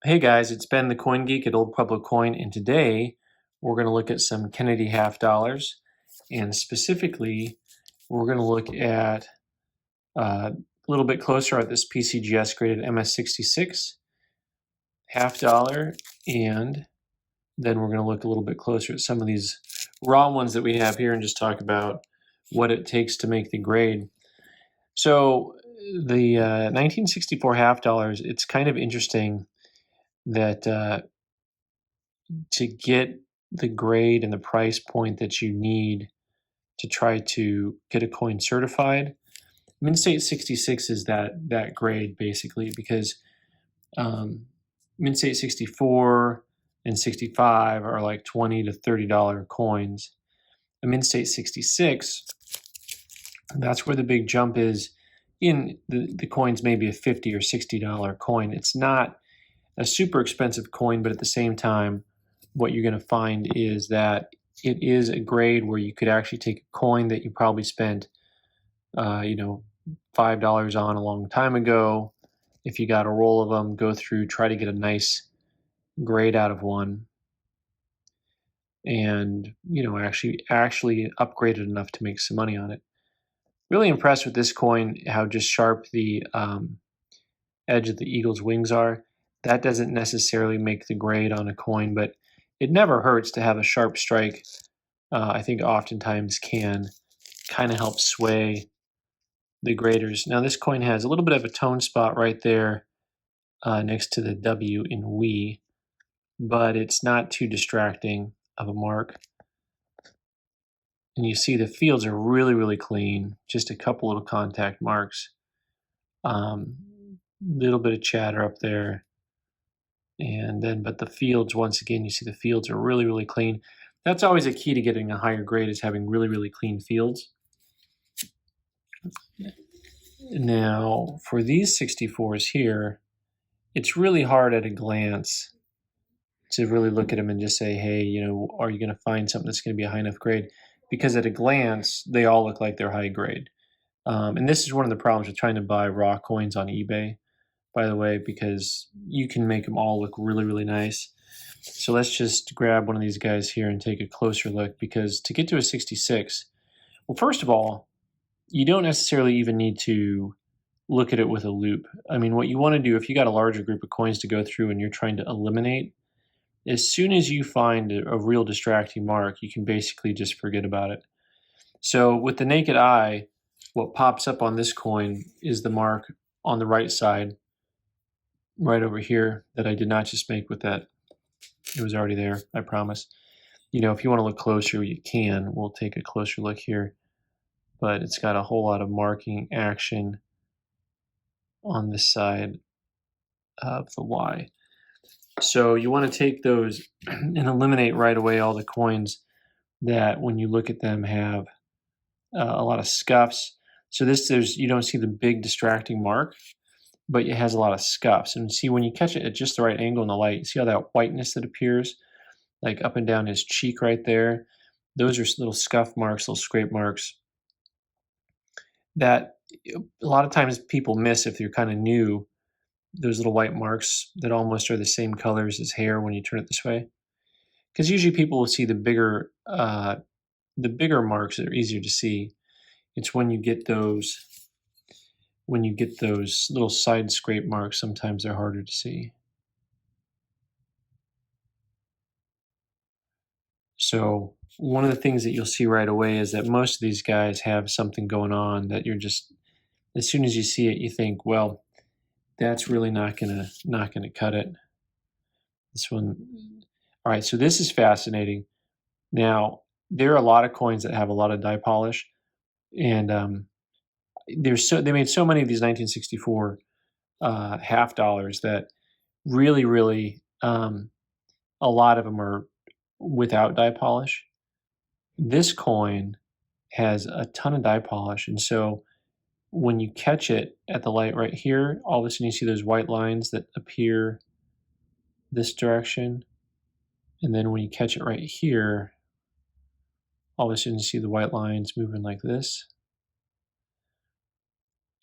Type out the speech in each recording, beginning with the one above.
Hey guys, it's Ben the Coin Geek at Old Pueblo Coin, and today we're going to look at some Kennedy half dollars, and specifically we're going to look at a little bit closer at this PCGS graded MS66 half dollar, and then we're going to look a little bit closer at some of these raw ones that we have here and just talk about what it takes to make the grade. So the 1964 half dollars, it's kind of interesting that to get the grade and the price point that you need to try to get a coin certified. Mint State 66 is that grade basically because Mint State 64 and 65 are like $20 to $30 coins. A Mint State 66, that's where the big jump is in the coins, maybe a $50 or $60 coin. It's not a super expensive coin, but at the same time, what you're going to find is that it is a grade where you could actually take a coin that you probably spent, $5 on a long time ago. If you got a roll of them, go through, try to get a nice grade out of one, and actually upgrade it enough to make some money on it. Really impressed with this coin, how just sharp the edge of the eagle's wings are. That doesn't necessarily make the grade on a coin, but it never hurts to have a sharp strike. I think oftentimes can kind of help sway the graders. Now this coin has a little bit of a tone spot right there next to the W in we, but it's not too distracting of a mark. And you see the fields are really, really clean. Just a couple little contact marks. Little bit of chatter up there. And then, but the fields, once again, you see the fields are really, really clean. That's always a key to getting a higher grade, is having really, really clean fields. Now, for these 64s here, it's really hard at a glance to really look at them and just say, hey, are you going to find something that's going to be a high enough grade? Because at a glance, they all look like they're high grade. And this is one of the problems with trying to buy raw coins on eBay, by the way, because you can make them all look really, really nice. So let's just grab one of these guys here and take a closer look, because to get to a 66, well, first of all, you don't necessarily even need to look at it with a loop. I mean, what you want to do if you got a larger group of coins to go through and you're trying to eliminate, as soon as you find a real distracting mark, you can basically just forget about it. So with the naked eye, what pops up on this coin is the mark on the right side, right over here, that I did not just make with that. It was already there, I promise. If you want to look closer, you can. We'll take a closer look here. But it's got a whole lot of marking action on this side of the Y. So you want to take those and eliminate right away all the coins that, when you look at them, have a lot of scuffs. So you don't see the big distracting mark, but it has a lot of scuffs. And see, when you catch it at just the right angle in the light, you see all that whiteness that appears, like up and down his cheek right there. Those are little scuff marks, little scrape marks that a lot of times people miss if you're kind of new. Those little white marks that almost are the same colors as hair when you turn it this way, because usually people will see the bigger marks that are easier to see. It's when you get those little side scrape marks, sometimes they're harder to see. So one of the things that you'll see right away is that most of these guys have something going on that you're just, as soon as you see it, you think, well, that's really not gonna cut it. This one, all right. So this is fascinating. Now there are a lot of coins that have a lot of die polish, and they made so many of these 1964 half dollars that really a lot of them are without die polish. This coin has a ton of die polish, and so when you catch it at the light right here, all of a sudden you see those white lines that appear this direction, and then when you catch it right here, all of a sudden you see the white lines moving like this,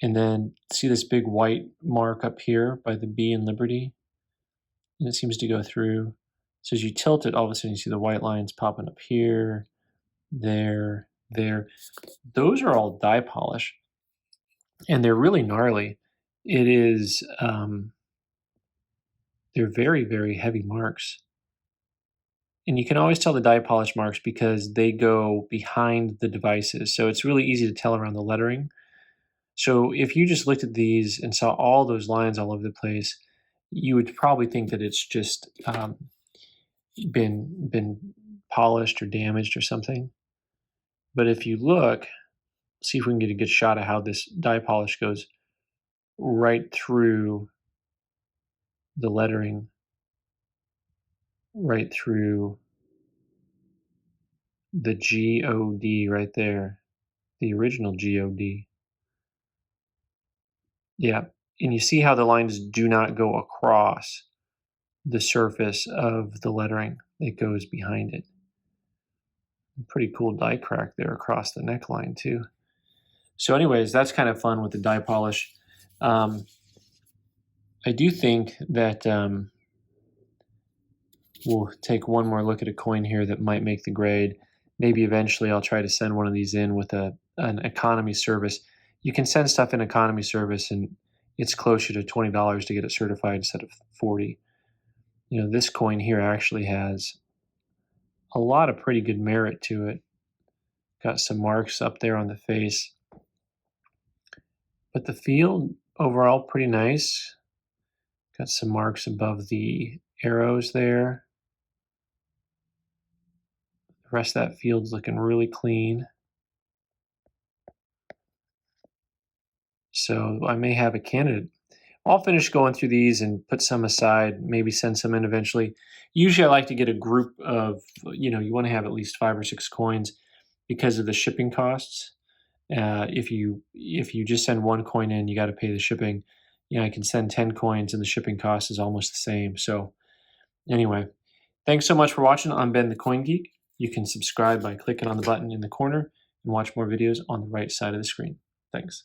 and then see this big white mark up here by the B in Liberty. and it seems to go through. So as you tilt it, all of a sudden you see the white lines popping up here, there, there. Those are all die polish, and they're really gnarly. It is, they're very, very heavy marks. And you can always tell the die polish marks because they go behind the devices. So it's really easy to tell around the lettering. So if you just looked at these and saw all those lines all over the place, you would probably think that it's just been polished or damaged or something. But if you look, see if we can get a good shot of how this die polish goes right through the lettering, right through the GOD right there, the original GOD. Yeah, and you see how the lines do not go across the surface of the lettering. It goes behind it. Pretty cool die crack there across the neckline too. So anyways, that's kind of fun with the die polish. I do think that we'll take one more look at a coin here that might make the grade. Maybe eventually I'll try to send one of these in with an economy service. You can send stuff in economy service and it's closer to $20 to get it certified instead of $40. You know, this coin here actually has a lot of pretty good merit to it. Got some marks up there on the face. But the field overall pretty nice. Got some marks above the arrows there. The rest of that field's looking really clean. So I may have a candidate. I'll finish going through these and put some aside, maybe send some in eventually. Usually I like to get a group of, you know, you want to have at least 5 or 6 coins because of the shipping costs. If you just send one coin in, you got to pay the shipping. You know, I can send 10 coins and the shipping cost is almost the same. So anyway, thanks so much for watching. I'm Ben the Coin Geek. You can subscribe by clicking on the button in the corner and watch more videos on the right side of the screen. Thanks.